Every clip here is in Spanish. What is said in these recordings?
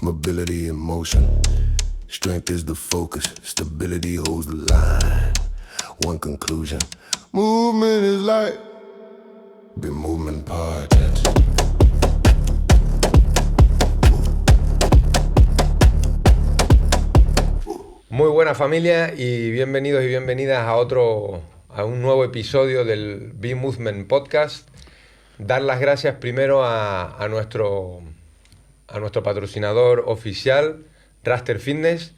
mobility in motion. Strength is the focus, stability holds the line. One conclusion, movement is life. Been movement parts. Muy buena familia y bienvenidos y bienvenidas a un nuevo episodio del Be Movement Podcast. Dar las gracias primero a nuestro patrocinador oficial, Raster Fitness,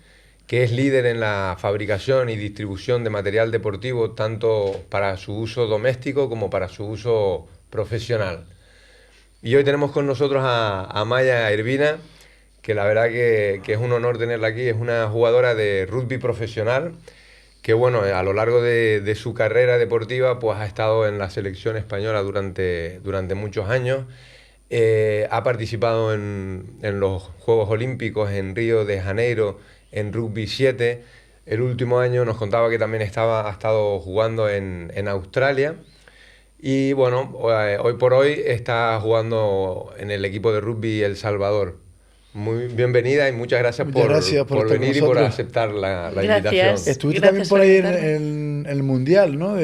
que es líder en la fabricación y distribución de material deportivo tanto para su uso doméstico como para su uso profesional. Y hoy tenemos con nosotros a Maya Ervina, que la verdad que es un honor tenerla aquí. Es una jugadora de rugby profesional que, bueno, a lo largo de su carrera deportiva pues ha estado en la selección española durante muchos años. Ha participado en los Juegos Olímpicos en Río de Janeiro en rugby 7. El último año nos contaba que también ha estado jugando en Australia. Y bueno, hoy por hoy está jugando en el equipo de rugby El Salvador. Muy bienvenida y muchas gracias por venir y por aceptar la invitación. Estuviste también por ahí en el Mundial, ¿no?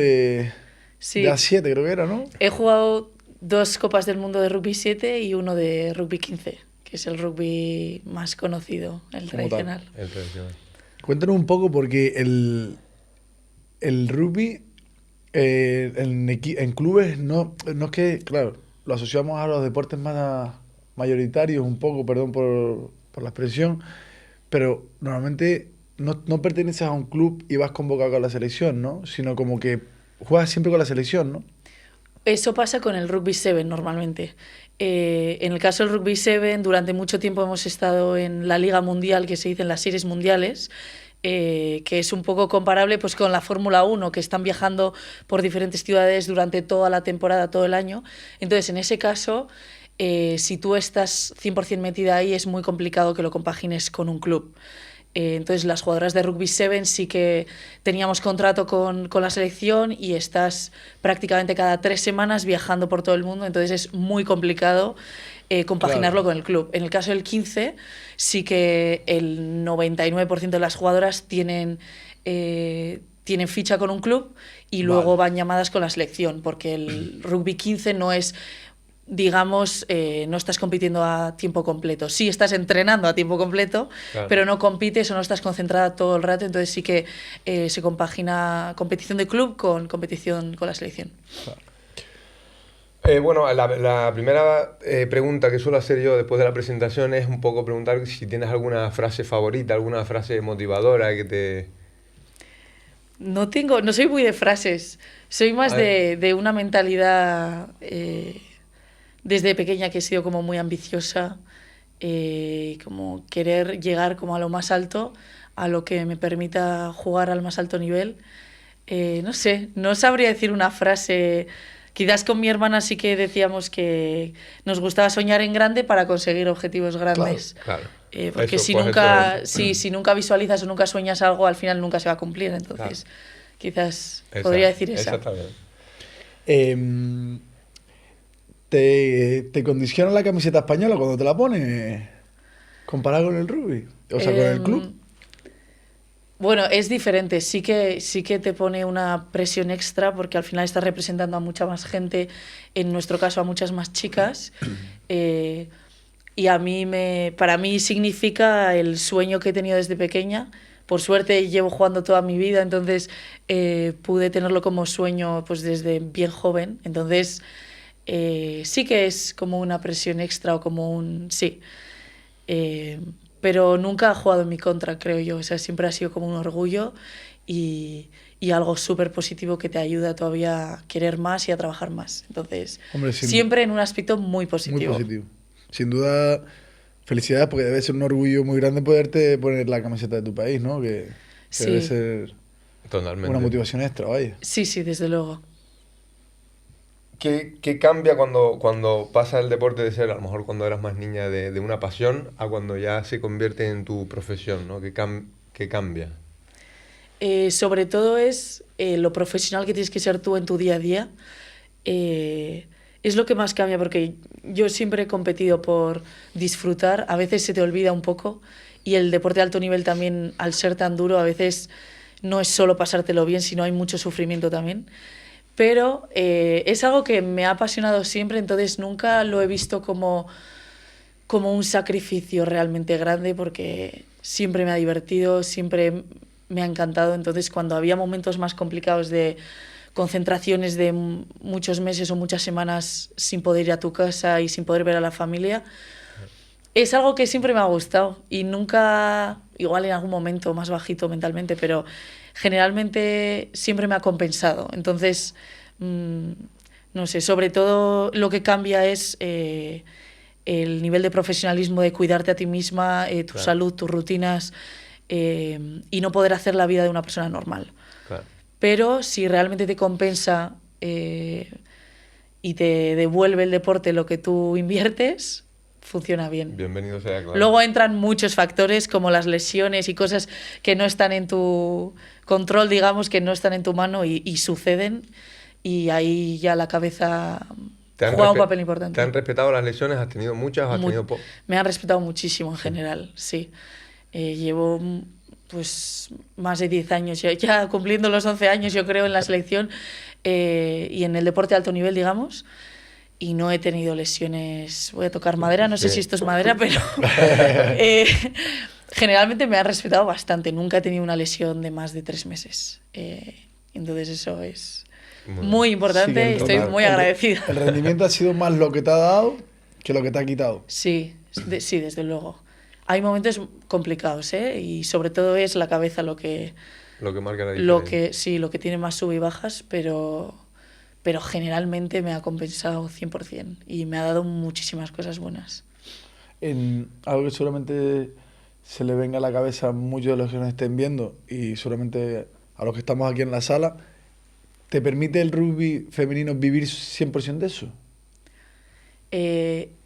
Sí. De A7 creo que era, ¿no? He jugado 2 Copas del Mundo de Rugby 7 y uno de Rugby 15, que es el rugby más conocido, el tradicional. El tradicional. Cuéntanos un poco porque el rugby en clubes no es que, claro, lo asociamos a los deportes más mayoritarios un poco, perdón por la expresión, pero normalmente no perteneces a un club y vas convocado con la selección, ¿no? Sino como que juegas siempre con la selección, ¿no? Eso pasa con el Rugby 7 normalmente. En el caso del Rugby 7, durante mucho tiempo hemos estado en la Liga Mundial, que se dice en las series mundiales, que es un poco comparable pues, con la Fórmula 1, que están viajando por diferentes ciudades durante toda la temporada, todo el año. Entonces, en ese caso, si tú estás 100% metida ahí, es muy complicado que lo compagines con un club. Entonces las jugadoras de Rugby 7 sí que teníamos contrato con la selección y estás prácticamente cada 3 semanas viajando por todo el mundo, entonces es muy complicado compaginarlo con el club. En el caso del 15 sí que el 99% de las jugadoras tienen ficha con un club y luego van llamadas con la selección, porque el Rugby 15 no es... digamos, no estás compitiendo a tiempo completo. Sí estás entrenando a tiempo completo, claro, pero no compites o no estás concentrada todo el rato, entonces sí que se compagina competición de club con competición con la selección. Bueno, la primera pregunta que suelo hacer yo después de la presentación es un poco preguntar si tienes alguna frase favorita, alguna frase motivadora que te... No soy muy de frases, soy más de una mentalidad... desde pequeña que he sido como muy ambiciosa, como querer llegar como a lo más alto, a lo que me permita jugar al más alto nivel. No sé, no sabría decir una frase. Quizás con mi hermana sí que decíamos que nos gustaba soñar en grande para conseguir objetivos grandes. Claro. Porque Eso, si nunca visualizas o nunca sueñas algo, al final nunca se va a cumplir. Entonces, quizás podría decir esa. Esa está bien. ¿Te condiciona la camiseta española cuando te la pones comparado con el rugby? O sea, con el club. Bueno, es diferente. Sí que te pone una presión extra porque al final estás representando a mucha más gente, en nuestro caso a muchas más chicas. Y para mí significa el sueño que he tenido desde pequeña. Por suerte llevo jugando toda mi vida, entonces pude tenerlo como sueño pues desde bien joven. Entonces... sí que es como una presión extra o como un... sí, pero nunca ha jugado en mi contra, creo yo. O sea, siempre ha sido como un orgullo y algo súper positivo que te ayuda todavía a querer más y a trabajar más. Entonces, hombre, siempre en un aspecto muy positivo. Muy positivo. Sin duda, felicidades, porque debe ser un orgullo muy grande poderte poner la camiseta de tu país, ¿no? Que sí, debe ser totalmente una motivación extra, vaya. Sí, desde luego. ¿Qué cambia cuando pasa el deporte de ser, a lo mejor cuando eras más niña, de una pasión a cuando ya se convierte en tu profesión, ¿no? ¿Qué cambia? Sobre todo es lo profesional que tienes que ser tú en tu día a día. es lo que más cambia, porque yo siempre he competido por disfrutar, a veces se te olvida un poco, y el deporte de alto nivel también, al ser tan duro, a veces no es solo pasártelo bien, sino hay mucho sufrimiento también. Pero es algo que me ha apasionado siempre, entonces nunca lo he visto como un sacrificio realmente grande, porque siempre me ha divertido, siempre me ha encantado. Entonces, cuando había momentos más complicados de concentraciones de muchos meses o muchas semanas sin poder ir a tu casa y sin poder ver a la familia, es algo que siempre me ha gustado y nunca, igual en algún momento más bajito mentalmente, pero generalmente siempre me ha compensado. Entonces, no sé, sobre todo lo que cambia es el nivel de profesionalismo, de cuidarte a ti misma, tu Claro. salud, tus rutinas, y no poder hacer la vida de una persona normal. Claro. Pero si realmente te compensa y te devuelve el deporte lo que tú inviertes, funciona bien. Bienvenido sea, claro. Luego entran muchos factores como las lesiones y cosas que no están en tu control, digamos, que no están en tu mano y suceden, y ahí ya la cabeza juega un papel importante. ¿Te han respetado las lesiones? ¿Has tenido muchas o has tenido pocas? Me han respetado muchísimo en general, sí. Llevo pues más de 10 años, ya cumpliendo los 11 años, yo creo, en la selección y en el deporte de alto nivel, digamos. Y no he tenido lesiones, voy a tocar madera, no sé si esto es madera, pero generalmente me han respetado bastante. Nunca he tenido una lesión de más de 3 meses. Entonces eso es muy importante, Sí, estoy muy agradecida. El rendimiento ha sido más lo que te ha dado que lo que te ha quitado. Sí, sí, desde luego. Hay momentos complicados, ¿eh? Y sobre todo es la cabeza lo que marca la diferencia. Sí, lo que tiene más sub y bajas, pero generalmente me ha compensado 100% y me ha dado muchísimas cosas buenas. En algo que seguramente se le venga a la cabeza a muchos de los que nos estén viendo y seguramente a los que estamos aquí en la sala, ¿te permite el rugby femenino vivir 100% de eso?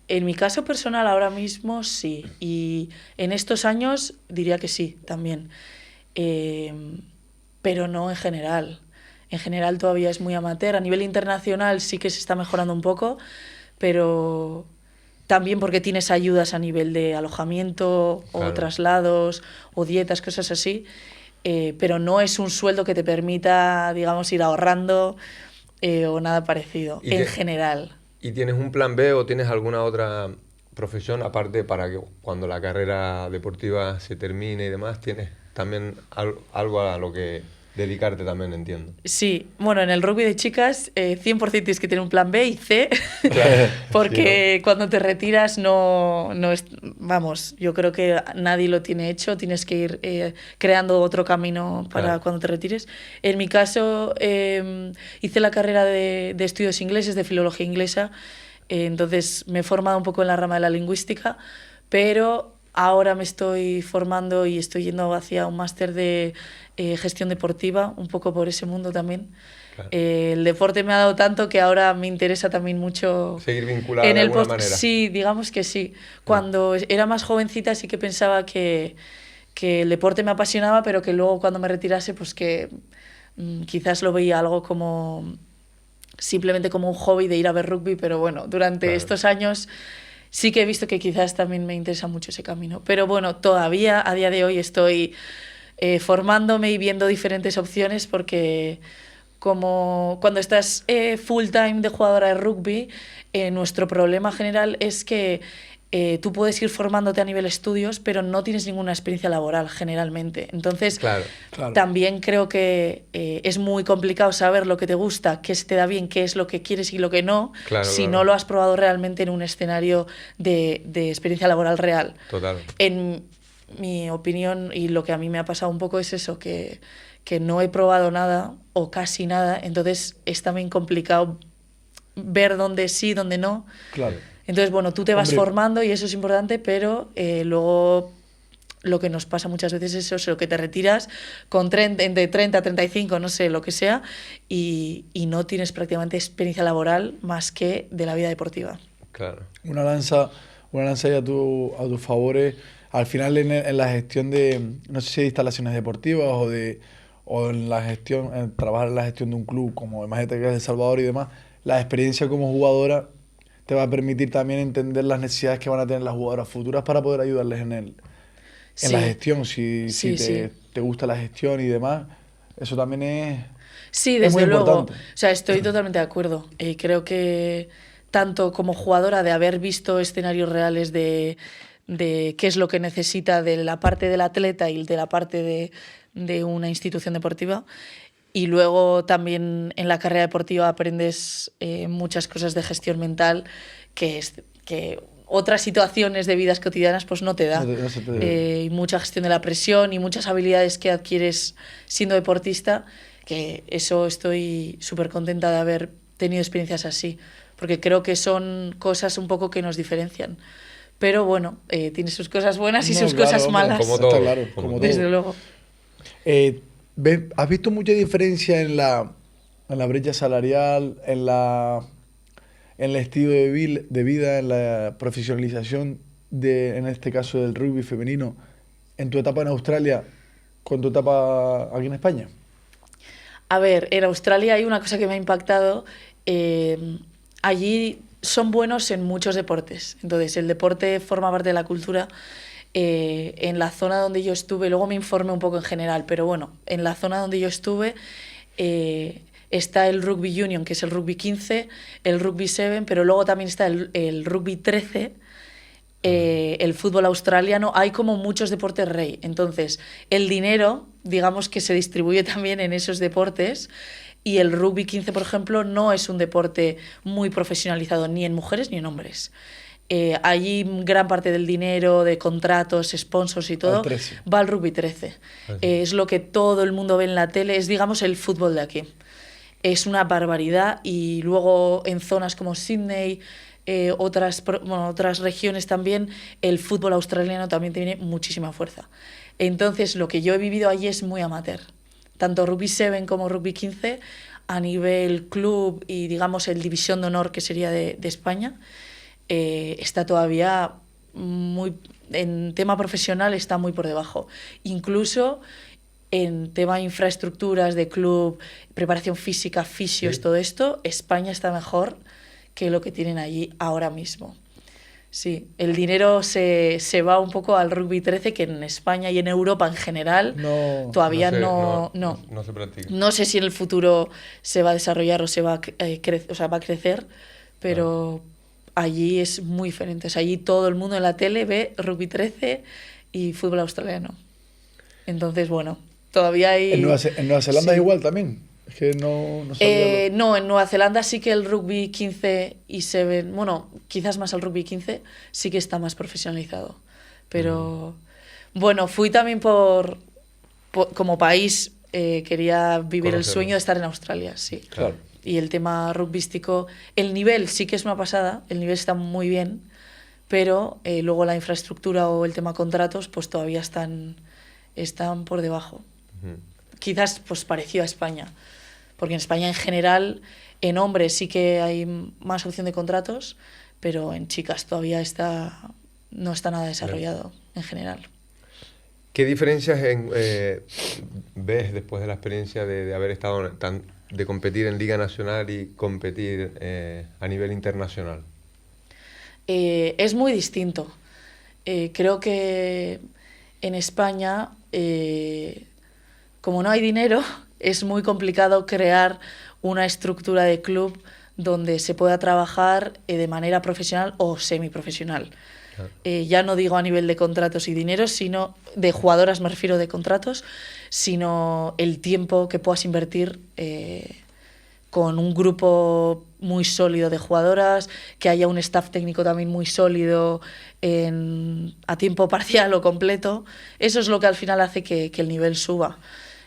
En mi caso personal ahora mismo sí, y en estos años diría que sí también, pero no en general. En general todavía es muy amateur. A nivel internacional sí que se está mejorando un poco, pero también porque tienes ayudas a nivel de alojamiento o Claro. traslados o dietas, cosas así, pero no es un sueldo que te permita, digamos, ir ahorrando o nada parecido, ¿Y en general. ¿Y tienes un plan B o tienes alguna otra profesión aparte para que cuando la carrera deportiva se termine y demás, tienes también algo a lo que dedicarte también, entiendo? Sí, bueno, en el rugby de chicas 100% tienes que tener un plan B y C, Claro. porque cuando te retiras no es, vamos, yo creo que nadie lo tiene hecho, tienes que ir creando otro camino para Claro. cuando te retires. En mi caso hice la carrera de estudios ingleses, de filología inglesa, entonces me he formado un poco en la rama de la lingüística, pero ahora me estoy formando y estoy yendo hacia un máster de gestión deportiva, un poco por ese mundo también. Claro. El deporte me ha dado tanto que ahora me interesa también mucho Seguir vinculada de alguna manera. Sí, digamos que sí. Cuando era más jovencita sí que pensaba que el deporte me apasionaba, pero que luego cuando me retirase pues que quizás lo veía algo como simplemente como un hobby de ir a ver rugby, pero bueno, durante Claro. estos años sí que he visto que quizás también me interesa mucho ese camino. Pero bueno, todavía a día de hoy estoy formándome y viendo diferentes opciones, porque como cuando estás full time de jugadora de rugby, nuestro problema general es que tú puedes ir formándote a nivel estudios, pero no tienes ninguna experiencia laboral generalmente. Entonces, Claro. también creo que es muy complicado saber lo que te gusta, qué se te da bien, qué es lo que quieres y lo que no, Claro, si claro. no lo has probado realmente en un escenario de experiencia laboral real. Total. En mi opinión, y lo que a mí me ha pasado un poco es eso, que no he probado nada o casi nada, entonces es también complicado ver dónde sí, dónde no. Claro. Entonces, bueno, tú te vas Hombre. formando y eso es importante, pero luego lo que nos pasa muchas veces es eso, que te retiras con entre 30 a 35, no sé, lo que sea, y no tienes prácticamente experiencia laboral más que de la vida deportiva. Claro. Una lanza ahí a tu favor. Al final en la gestión de, no sé si de instalaciones deportivas o en la gestión, en trabajar en la gestión de un club, como imagínate que es El Salvador y demás, la experiencia como jugadora te va a permitir también entender las necesidades que van a tener las jugadoras futuras para poder ayudarles en Sí. la gestión, si Sí, sí. te gusta la gestión y demás. Eso también es... Sí, Es muy desde luego. importante. O sea, estoy totalmente de acuerdo. Creo que tanto como jugadora de haber visto escenarios reales de qué es lo que necesita de la parte del atleta y de la parte de una institución deportiva. Y luego también en la carrera deportiva aprendes muchas cosas de gestión mental que otras situaciones de vidas cotidianas pues no te da. No se te- Y mucha gestión de la presión y muchas habilidades que adquieres siendo deportista, que eso estoy súper contenta de haber tenido experiencias así, porque creo que son cosas un poco que nos diferencian. Pero bueno, tiene sus cosas buenas y No, sus claro, cosas hombre, malas. Como está todo, claro, como como todo. Desde todo. luego. ¿Has visto mucha diferencia en la brecha salarial, en el estilo de vida, en la profesionalización en este caso del rugby femenino, en tu etapa en Australia con tu etapa aquí en España? A ver, en Australia hay una cosa que me ha impactado. Allí son buenos en muchos deportes. Entonces, el deporte forma parte de la cultura. En la zona donde yo estuve, luego me informé un poco en general, pero bueno, en la zona donde yo estuve está el rugby union, que es el rugby 15, el rugby 7, pero luego también está el rugby 13, el fútbol australiano. Hay como muchos deportes rey. Entonces, el dinero, digamos que se distribuye también en esos deportes. Y el rugby 15, por ejemplo, no es un deporte muy profesionalizado ni en mujeres ni en hombres. Allí gran parte del dinero, de contratos, sponsors y todo, Al 13. va al rugby 13. Es lo que todo el mundo ve en la tele, es digamos el fútbol de aquí. Es una barbaridad y luego en zonas como Sydney, otras regiones también, el fútbol australiano también tiene muchísima fuerza. Entonces lo que yo he vivido allí es muy amateur. Tanto rugby 7 como rugby 15 a nivel club y digamos el división de honor que sería de España, está todavía muy, en tema profesional está muy por debajo. Incluso en tema de infraestructuras de club, preparación física, fisios, Sí. todo esto, España está mejor que lo que tienen allí ahora mismo. Sí, el dinero se va un poco al rugby 13, que en España y en Europa en general No, todavía no no. se practica. No sé si en el futuro se va a desarrollar o se va va a crecer, pero allí es muy diferente. O sea, allí todo el mundo en la tele ve rugby 13 y fútbol australiano. Entonces, bueno, todavía hay... en Nueva Zelanda Sí. igual también. Es que no sabía No, en Nueva Zelanda sí que el rugby 15 y 7, bueno, quizás más el rugby 15, sí que está más profesionalizado. Pero bueno, fui también como país, quería vivir el Conocerlo. sueño de estar en Australia, sí. Claro. Y el tema rugbístico, el nivel sí que es una pasada, el nivel está muy bien, pero luego la infraestructura o el tema contratos pues todavía están por debajo. Quizás pues parecido a España, porque en España en general en hombres sí que hay más opción de contratos, pero en chicas todavía no está nada desarrollado en general. ¿Qué diferencias ves después de la experiencia de haber estado de competir en Liga Nacional y competir a nivel internacional? Es muy distinto. Creo que en España, como no hay dinero, es muy complicado crear una estructura de club donde se pueda trabajar de manera profesional o semiprofesional. Ya no digo a nivel de contratos y dinero, sino de jugadoras, me refiero de contratos, sino el tiempo que puedas invertir con un grupo muy sólido de jugadoras, que haya un staff técnico también muy sólido a tiempo parcial o completo. Eso es lo que al final hace que el nivel suba.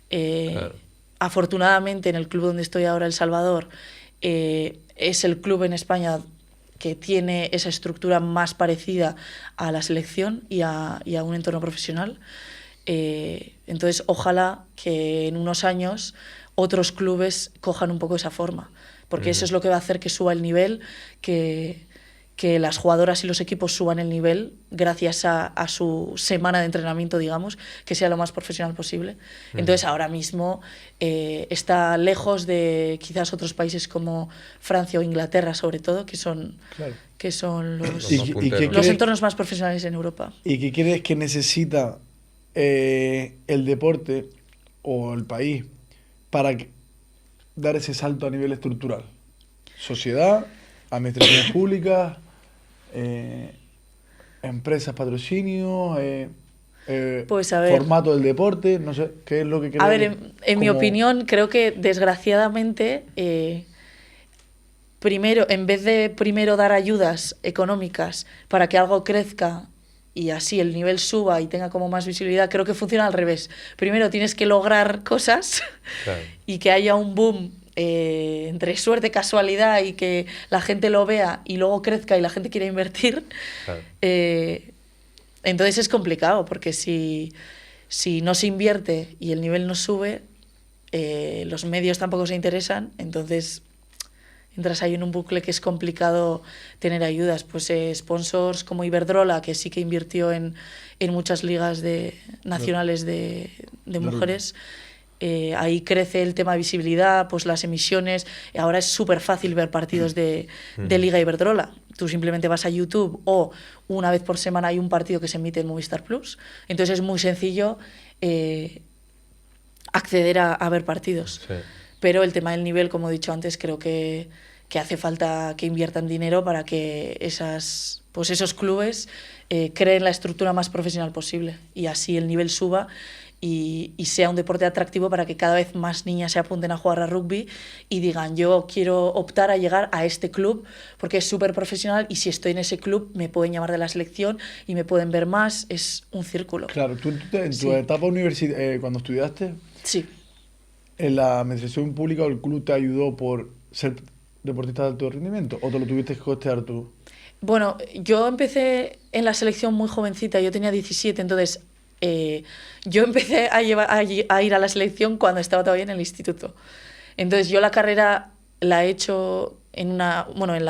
Claro. Afortunadamente en el club donde estoy ahora, El Salvador, es el club en España que tiene esa estructura más parecida a la selección y a un entorno profesional. Entonces, ojalá que en unos años otros clubes cojan un poco esa forma, porque eso es lo que va a hacer que suba el nivel, que que las jugadoras y los equipos suban el nivel gracias a su semana de entrenamiento, digamos, que sea lo más profesional posible. Entonces, ahora mismo está lejos de quizás otros países como Francia o Inglaterra, sobre todo, que son, Claro. que son los, ¿Y, más y punteros. qué los crees, entornos más profesionales en Europa. y qué crees que necesita el deporte o el país para dar ese salto a nivel estructural? Sociedad, administraciones públicas, empresas, patrocinios, Pues a ver. formato del deporte, no sé, ¿qué es lo que crees? A ver, en mi como- opinión, creo que desgraciadamente, primero, en vez de primero dar ayudas económicas para que algo crezca y así el nivel suba y tenga como más visibilidad, creo que funciona al revés. Primero tienes que lograr cosas Claro. y que haya un boom entre suerte, casualidad y que la gente lo vea y luego crezca y la gente quiera invertir. Claro. Entonces es complicado porque si no se invierte y el nivel no sube, los medios tampoco se interesan, entonces entras ahí en un bucle que es complicado tener ayudas. Pues sponsors como Iberdrola, que sí que invirtió en muchas ligas nacionales de mujeres. Ahí crece el tema de visibilidad, pues las emisiones. Ahora es súper fácil ver partidos de Liga Iberdrola. Tú simplemente vas a YouTube o una vez por semana hay un partido que se emite en Movistar Plus. Entonces es muy sencillo acceder a ver partidos. Sí. Pero el tema del nivel, como he dicho antes, creo que hace falta que inviertan dinero para que esos clubes creen la estructura más profesional posible y así el nivel suba y sea un deporte atractivo para que cada vez más niñas se apunten a jugar a rugby y digan, yo quiero optar a llegar a este club porque es súper profesional y si estoy en ese club me pueden llamar de la selección y me pueden ver más. Es un círculo. Claro, tú en tu Sí. etapa universitaria, cuando estudiaste, Sí. ¿en la administración pública o el club te ayudó por ser deportista de alto rendimiento o te lo tuviste que costear tú? Bueno, yo empecé en la selección muy jovencita, yo tenía 17, entonces yo empecé a ir a la selección cuando estaba todavía en el instituto. Entonces yo la carrera la he hecho en la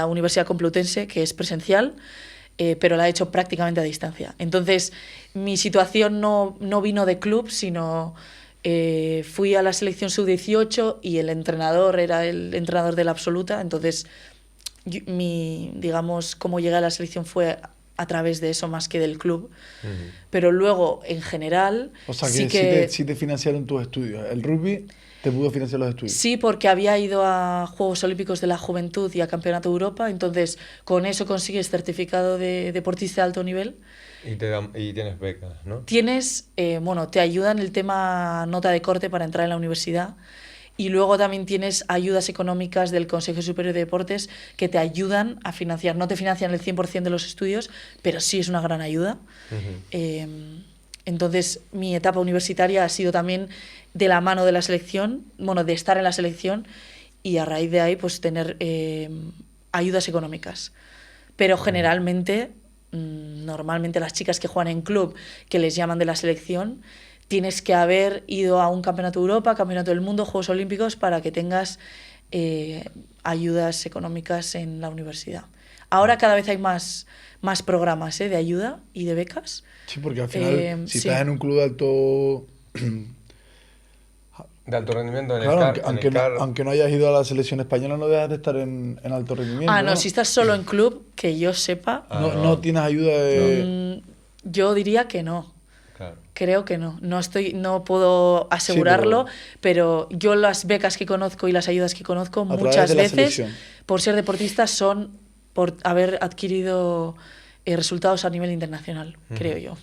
Universidad Complutense, que es presencial, pero la he hecho prácticamente a distancia. Entonces mi situación no vino de club, sino fui a la selección sub-18 y el entrenador era el entrenador de la absoluta, entonces digamos, cómo llegué a la selección fue a través de eso más que del club. Pero luego, en general, O sea, sí que sí te financiaron tus estudios. El rugby te pudo financiar los estudios. Sí, porque había ido a Juegos Olímpicos de la Juventud y a Campeonato de Europa, entonces con eso consigues certificado de deportista de alto nivel. Y tienes becas, ¿no? Te ayudan el tema nota de corte para entrar en la universidad. Y luego también tienes ayudas económicas del Consejo Superior de Deportes que te ayudan a financiar. No te financian el 100% de los estudios, pero sí es una gran ayuda. Entonces, mi etapa universitaria ha sido también de la mano de la selección, de estar en la selección y a raíz de ahí pues tener ayudas económicas. Pero generalmente, normalmente las chicas que juegan en club, que les llaman de la selección, tienes que haber ido a un campeonato de Europa, campeonato del mundo, Juegos Olímpicos, para que tengas ayudas económicas en la universidad. Ahora cada vez hay más programas de ayuda y de becas. Sí, porque al final, si sí. estás en un club de alto... De alto rendimiento en Claro, el CAR. aunque no hayas ido a la selección española, no dejas de estar en alto rendimiento. No, si estás solo en club, que yo sepa, No tienes ayuda de... yo diría que no. Claro. Creo que no. No puedo asegurarlo, pero yo las becas que conozco y las ayudas que conozco través muchas de la veces, selección. por ser deportistas, son por haber adquirido resultados a nivel internacional, creo yo.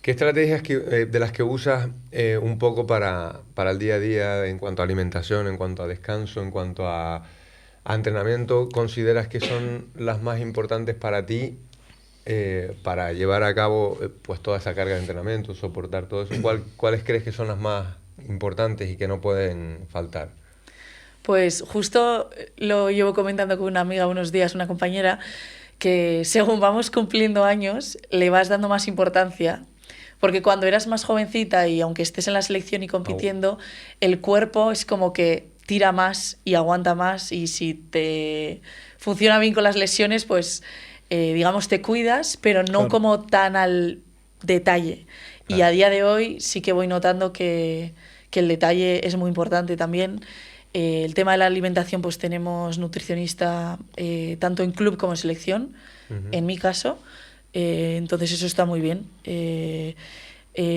¿Qué estrategias de las que usas un poco para el día a día en cuanto a alimentación, en cuanto a descanso, en cuanto a entrenamiento, consideras que son las más importantes para ti para llevar a cabo pues toda esa carga de entrenamiento, soportar todo eso? ¿Cuáles crees que son las más importantes y que no pueden faltar? Pues justo lo llevo comentando con una amiga unos días, una compañera, que según vamos cumpliendo años le vas dando más importancia. Porque cuando eras más jovencita y aunque estés en la selección y compitiendo, el cuerpo es como que tira más y aguanta más, y si te funciona bien con las lesiones, pues digamos te cuidas, pero no Claro. como tan al detalle. Y Claro. a día de hoy sí que voy notando que el detalle es muy importante también. El tema de la alimentación, pues tenemos nutricionista tanto en club como en selección, en mi caso. Entonces eso está muy bien.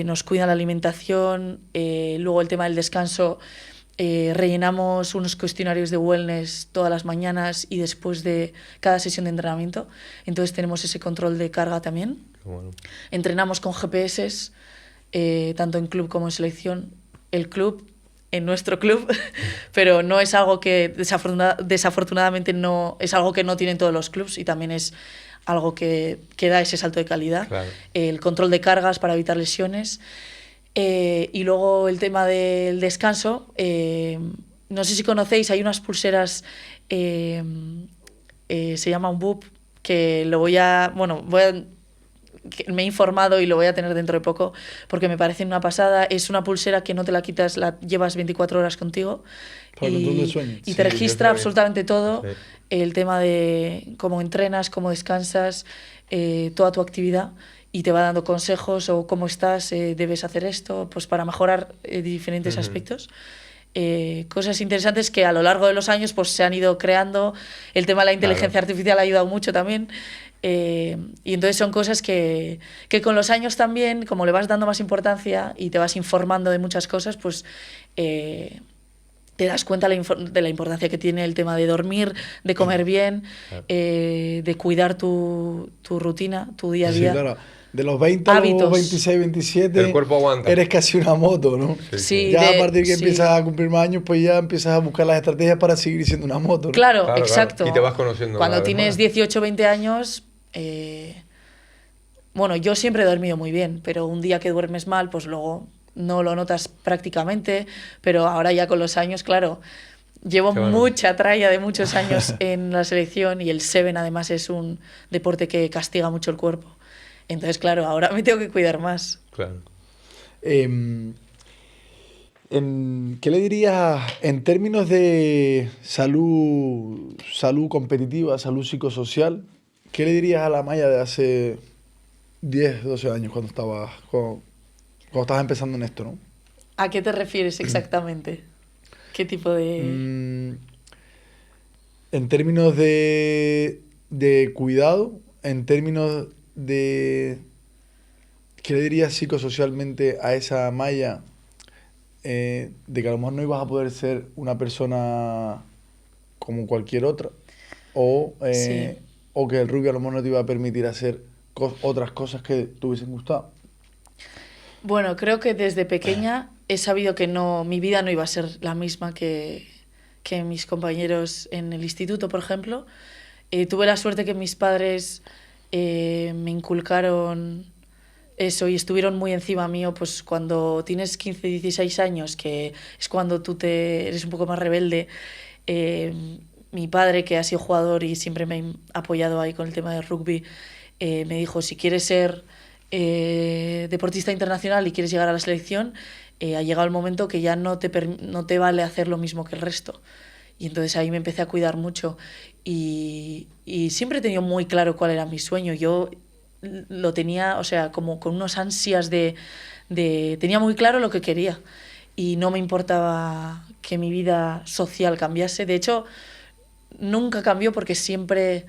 Nos cuidan la alimentación. Luego el tema del descanso, rellenamos unos cuestionarios de wellness todas las mañanas y después de cada sesión de entrenamiento. Entonces tenemos ese control de carga también. Qué bueno. Entrenamos con GPS, tanto en club como en selección. El club, en nuestro club, pero no es algo que desafortunadamente no es algo que no tienen todos los clubs, y también es algo que da ese salto de calidad. Claro. El control de cargas para evitar lesiones. Y luego el tema del descanso. No sé si conocéis, hay unas pulseras, se llama un BUP, que lo que me he informado y lo voy a tener dentro de poco porque me parece una pasada. Es una pulsera que no te la quitas, la llevas 24 horas contigo Para el control del sueño. y Sí, te yo registra también. absolutamente todo. Sí. El tema de cómo entrenas, cómo descansas, toda tu actividad, y te va dando consejos o cómo estás, debes hacer esto, pues para mejorar diferentes aspectos. Cosas interesantes que a lo largo de los años pues se han ido creando. El tema de la inteligencia artificial ha ayudado mucho también. Y entonces son cosas que con los años también, como le vas dando más importancia y te vas informando de muchas cosas, pues te das cuenta de la importancia que tiene el tema de dormir, de comer bien, de cuidar tu rutina, tu día a Sí, día. claro. De los 20 a los Hábitos. 26, 27, El cuerpo aguanta. eres casi una moto, ¿no? Sí, Ya a partir que sí. empiezas a cumplir más años, pues ya empiezas a buscar las estrategias para seguir siendo una moto, ¿no? Claro, Claro, exacto. claro. Y te vas conociendo Cuando cada vez tienes más. 18 o 20 años, bueno, yo siempre he dormido muy bien, pero un día que duermes mal, pues luego no lo notas prácticamente, pero ahora ya con los años, claro, llevo Claro. mucha tralla de muchos años en la selección, y el Seven además es un deporte que castiga mucho el cuerpo. Entonces, claro, ahora me tengo que cuidar más. Claro. ¿Qué le dirías en términos de salud competitiva, salud psicosocial? ¿Qué le dirías a la Maya de hace 10, 12 años cuando estabas empezando en esto, ¿no? ¿A qué te refieres exactamente? ¿Qué tipo de...? En términos de cuidado, en términos de... ¿Qué le dirías psicosocialmente a esa Maya de que a lo mejor no ibas a poder ser una persona como cualquier otra? Sí. O que el rugby a lo mejor no te iba a permitir hacer otras cosas que te hubiesen gustado. Bueno, creo que desde pequeña he sabido que mi vida no iba a ser la misma que mis compañeros en el instituto, por ejemplo. Tuve la suerte que mis padres me inculcaron eso y estuvieron muy encima mío, pues cuando tienes 15, 16 años, que es cuando tú eres un poco más rebelde. Mi padre, que ha sido jugador y siempre me ha apoyado ahí con el tema del rugby, me dijo, si quieres ser deportista internacional y quieres llegar a la selección, ha llegado el momento que ya no te vale hacer lo mismo que el resto. Y entonces ahí me empecé a cuidar mucho y siempre he tenido muy claro cuál era mi sueño. Yo lo tenía, o sea, como con unos ansias tenía muy claro lo que quería y no me importaba que mi vida social cambiase. De hecho, nunca cambió porque siempre,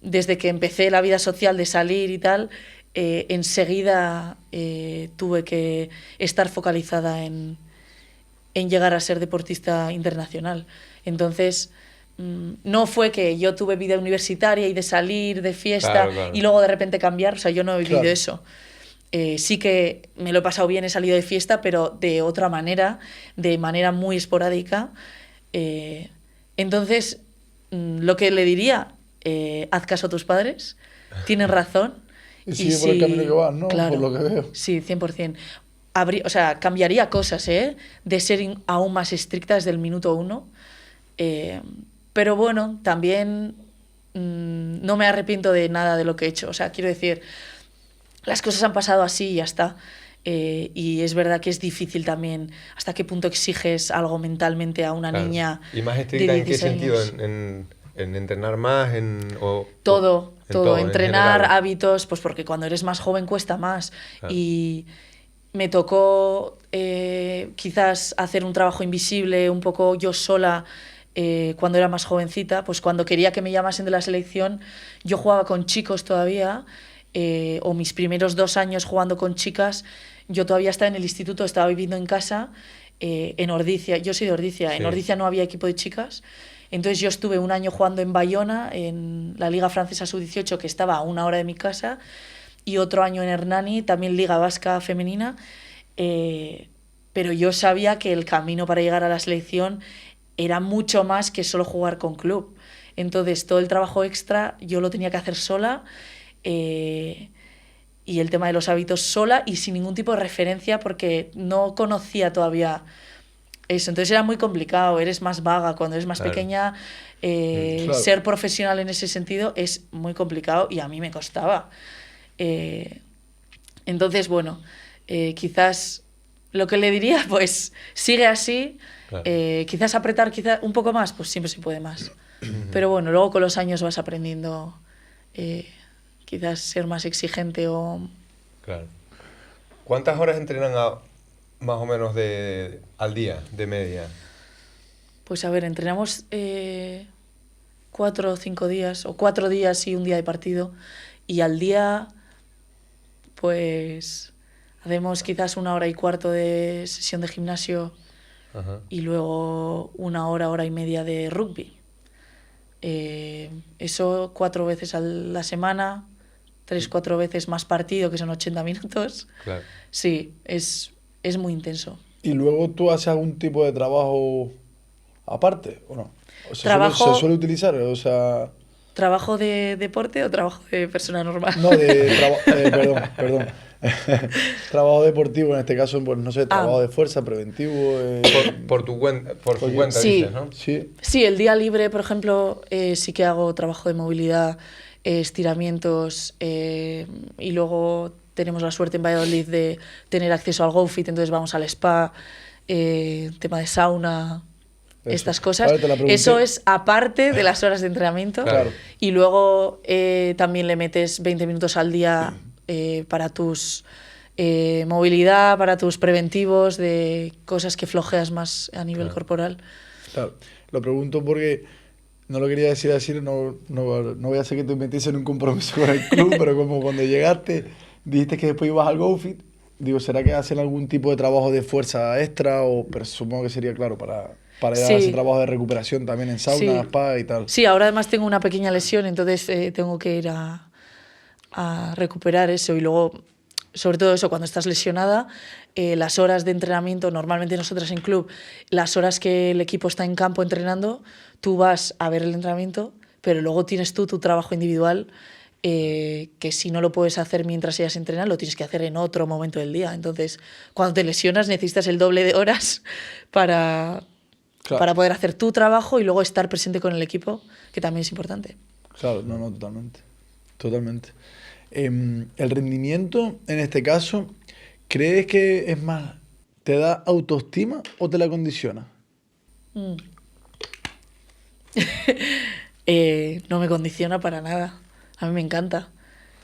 desde que empecé la vida social de salir y tal, enseguida tuve que estar focalizada en llegar a ser deportista internacional. Entonces, no fue que yo tuve vida universitaria y de salir de fiesta Claro. y luego de repente cambiar. O sea, yo no he vivido Claro. eso. Sí que me lo he pasado bien, he salido de fiesta, pero de otra manera, de manera muy esporádica. Entonces, lo que le diría, haz caso a tus padres, tienen razón. Y sigue por el camino que vas, ¿no? Claro, Por lo que veo. Sí, 100%. O sea, cambiaría cosas, de ser aún más estricta desde el minuto 1. Pero bueno, también no me arrepiento de nada de lo que he hecho. O sea, quiero decir, las cosas han pasado así y ya está. Y es verdad que es difícil también hasta qué punto exiges algo mentalmente a una Claro. niña ¿Y más de estricta en qué 16 sentido? años. ¿En entrenar más? Todo, en todo, en entrenar, general? hábitos, pues porque cuando eres más joven cuesta más. Claro. Y me tocó quizás hacer un trabajo invisible un poco yo sola cuando era más jovencita, pues cuando quería que me llamasen de la selección, yo jugaba con chicos todavía, o mis primeros 2 años jugando con chicas, yo todavía estaba en el instituto, estaba viviendo en casa, en Ordicia, yo soy de Ordicia, Sí. en Ordicia no había equipo de chicas, entonces yo estuve un año jugando en Bayona, en la Liga Francesa Sub-18, que estaba a 1 hora de mi casa, y otro año en Hernani, también Liga Vasca Femenina, pero yo sabía que el camino para llegar a la selección era mucho más que solo jugar con club. Entonces todo el trabajo extra yo lo tenía que hacer sola, y el tema de los hábitos sola y sin ningún tipo de referencia porque no conocía todavía eso. Entonces era muy complicado, eres más vaga cuando eres más Claro. pequeña. Claro. Ser profesional en ese sentido es muy complicado y a mí me costaba. Entonces, bueno, quizás lo que le diría, pues sigue así, Claro. quizás apretar quizás un poco más, pues siempre se puede más. Pero bueno, luego con los años vas aprendiendo quizás ser más exigente o... Claro. ¿Cuántas horas entrenan más o menos al día, de media? Pues a ver, entrenamos 4 o 5 días, o 4 días y un día de partido, y al día pues hacemos quizás 1 hora y cuarto de sesión de gimnasio Ajá. y luego 1 hora, hora y media de rugby. Eso 4 veces a la semana, 3, 4 veces más partido, que son 80 minutos. Claro. Sí, es muy intenso. ¿Y luego tú haces algún tipo de trabajo aparte o no? ¿O Trabajo- se suele utilizar? O sea, ¿Trabajo de deporte o trabajo de persona normal? no, perdón. Trabajo deportivo, en este caso, pues no sé, trabajo de fuerza, preventivo. Por su cuenta, Sí. dices, ¿no? Sí, Sí, el día libre, por ejemplo, sí que hago trabajo de movilidad, estiramientos, y luego tenemos la suerte en Valladolid de tener acceso al GoFit, entonces vamos al spa, tema de sauna, Eso. estas cosas. Vale, te la pregunté. Eso es aparte de las horas de entrenamiento. Claro. Y luego también le metes 20 minutos al día para tus movilidad, para tus preventivos, de cosas que flojeas más a nivel Claro. corporal. claro. Lo pregunto porque no lo quería decir así, no voy a hacer que te metiese en un compromiso con el club, pero como cuando llegaste dijiste que después ibas al GoFit, digo, ¿será que hacen algún tipo de trabajo de fuerza extra? Pero supongo que sería, claro, para ir a Sí. ese trabajo de recuperación también en sauna, Sí. spa y tal. Sí, ahora además tengo una pequeña lesión, entonces tengo que ir a recuperar eso. Y luego, sobre todo eso, cuando estás lesionada, las horas de entrenamiento, normalmente nosotras en club, las horas que el equipo está en campo entrenando, tú vas a ver el entrenamiento, pero luego tienes tú tu trabajo individual, que si no lo puedes hacer mientras ellas entrenan, lo tienes que hacer en otro momento del día. Entonces, cuando te lesionas necesitas el doble de horas para poder hacer tu trabajo y luego estar presente con el equipo, que también es importante. Claro, no, totalmente. Totalmente. El rendimiento, en este caso, ¿crees que es más, te da autoestima o te la condiciona? No me condiciona para nada. A mí me encanta.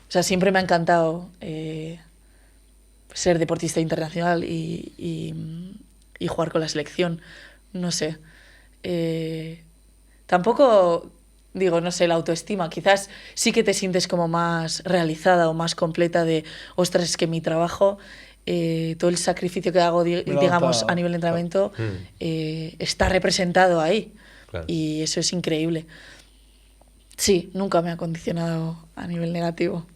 O sea, siempre me ha encantado ser deportista internacional y jugar con la selección. No sé. Tampoco digo, no sé, la autoestima. Quizás sí que te sientes como más realizada o más completa de, ostras, es que mi trabajo, todo el sacrificio que hago, digamos, a nivel de entrenamiento, está representado ahí. Claro. Y eso es increíble. Sí, nunca me ha condicionado a nivel negativo.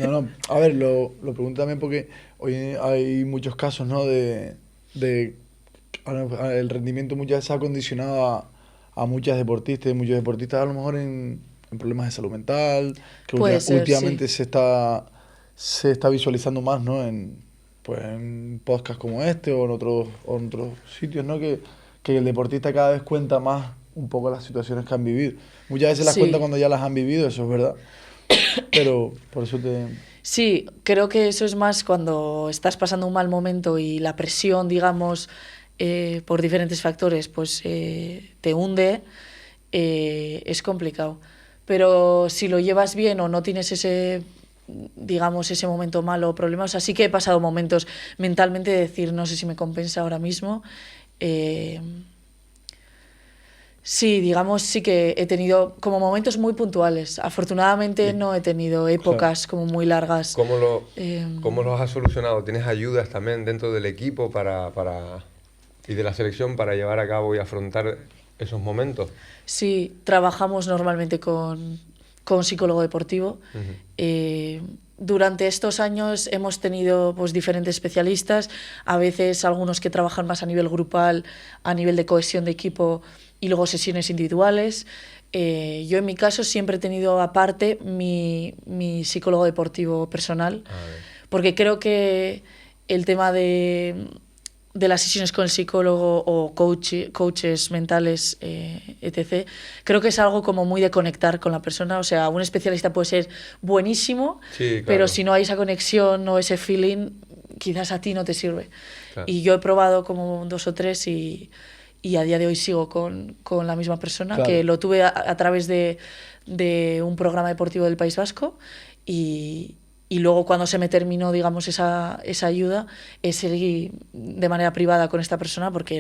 No, a ver, lo pregunto también porque hoy hay muchos casos, ¿no? El rendimiento muchas veces ha condicionado a muchas deportistas y muchos deportistas a lo mejor en problemas de salud mental, que Puede ser, últimamente sí. se está visualizando más, ¿no? En podcasts como este o en otros sitios, ¿no? Que el deportista cada vez cuenta más un poco las situaciones que han vivido. Muchas veces las Sí. cuenta cuando ya las han vivido, eso es verdad. Pero por eso te... Sí, creo que eso es más cuando estás pasando un mal momento y la presión, digamos, por diferentes factores, pues te hunde, es complicado. Pero si lo llevas bien o no tienes ese, digamos, ese momento malo o problema, o sea, sí que he pasado momentos mentalmente de decir, no sé si me compensa ahora mismo. eh, Sí, digamos, sí que he tenido como momentos muy puntuales. Afortunadamente ¿Y no he tenido Claro. épocas como muy largas. cómo lo, Eh, cómo los has solucionado? ¿Tienes ayudas también dentro del equipo y de la selección para llevar a cabo y afrontar esos momentos? sí, trabajamos normalmente con psicólogo deportivo. Ujú. Durante estos años hemos tenido pues, diferentes especialistas, a veces algunos que trabajan más a nivel grupal, a nivel de cohesión de equipo y luego sesiones individuales. Yo en mi caso siempre he tenido aparte mi psicólogo deportivo personal, A ver. porque creo que el tema de las sesiones con el psicólogo o coaches mentales, etc., creo que es algo como muy de conectar con la persona. O sea, un especialista puede ser buenísimo, Sí, pero claro, si no hay esa conexión o ese feeling, quizás a ti no te sirve. claro. Y yo he probado como 2 o 3 y a día de hoy sigo con la misma persona, que Claro. lo tuve a través de un programa deportivo del País Vasco y luego cuando se me terminó, digamos, esa ayuda, seguí de manera privada con esta persona porque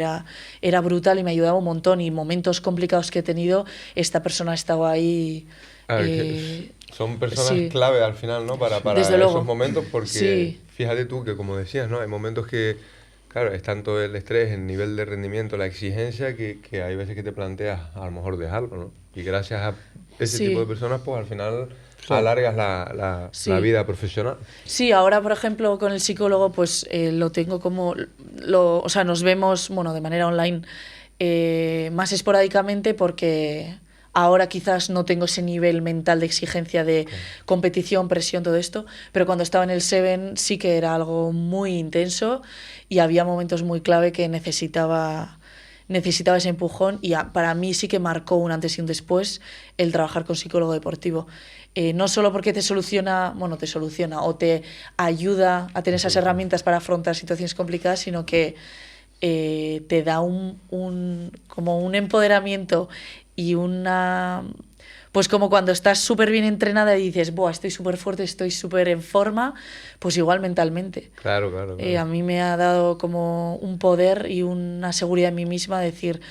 era brutal y me ayudaba un montón y momentos complicados que he tenido, esta persona ha estado ahí. A ver, eh, son personas sí, clave al final, ¿no? desde Para esos luego. momentos, porque Sí, fíjate tú que, como decías, ¿no? Hay momentos que, claro, es tanto el estrés, el nivel de rendimiento, la exigencia, que hay veces que te planteas a lo mejor dejarlo, ¿no? Y gracias a ese tipo de sí, personas, pues al final Claro. alargas la sí. vida profesional. Sí, ahora, por ejemplo, con el psicólogo, pues lo tengo como, o sea, nos vemos, bueno, de manera online más esporádicamente porque ahora quizás no tengo ese nivel mental de exigencia de Claro. competición, presión, todo esto, pero cuando estaba en el Seven sí que era algo muy intenso y había momentos muy clave que necesitaba ese empujón y para mí sí que marcó un antes y un después el trabajar con psicólogo deportivo. No solo porque te soluciona o te ayuda a tener La esas solución. herramientas para afrontar situaciones complicadas, sino que te da como un empoderamiento y una... Pues como cuando estás súper bien entrenada y dices, Buah, estoy súper fuerte, estoy súper en forma, pues igual mentalmente. Claro, claro, A claro. mí me ha dado como un poder y una seguridad en mí misma de decir,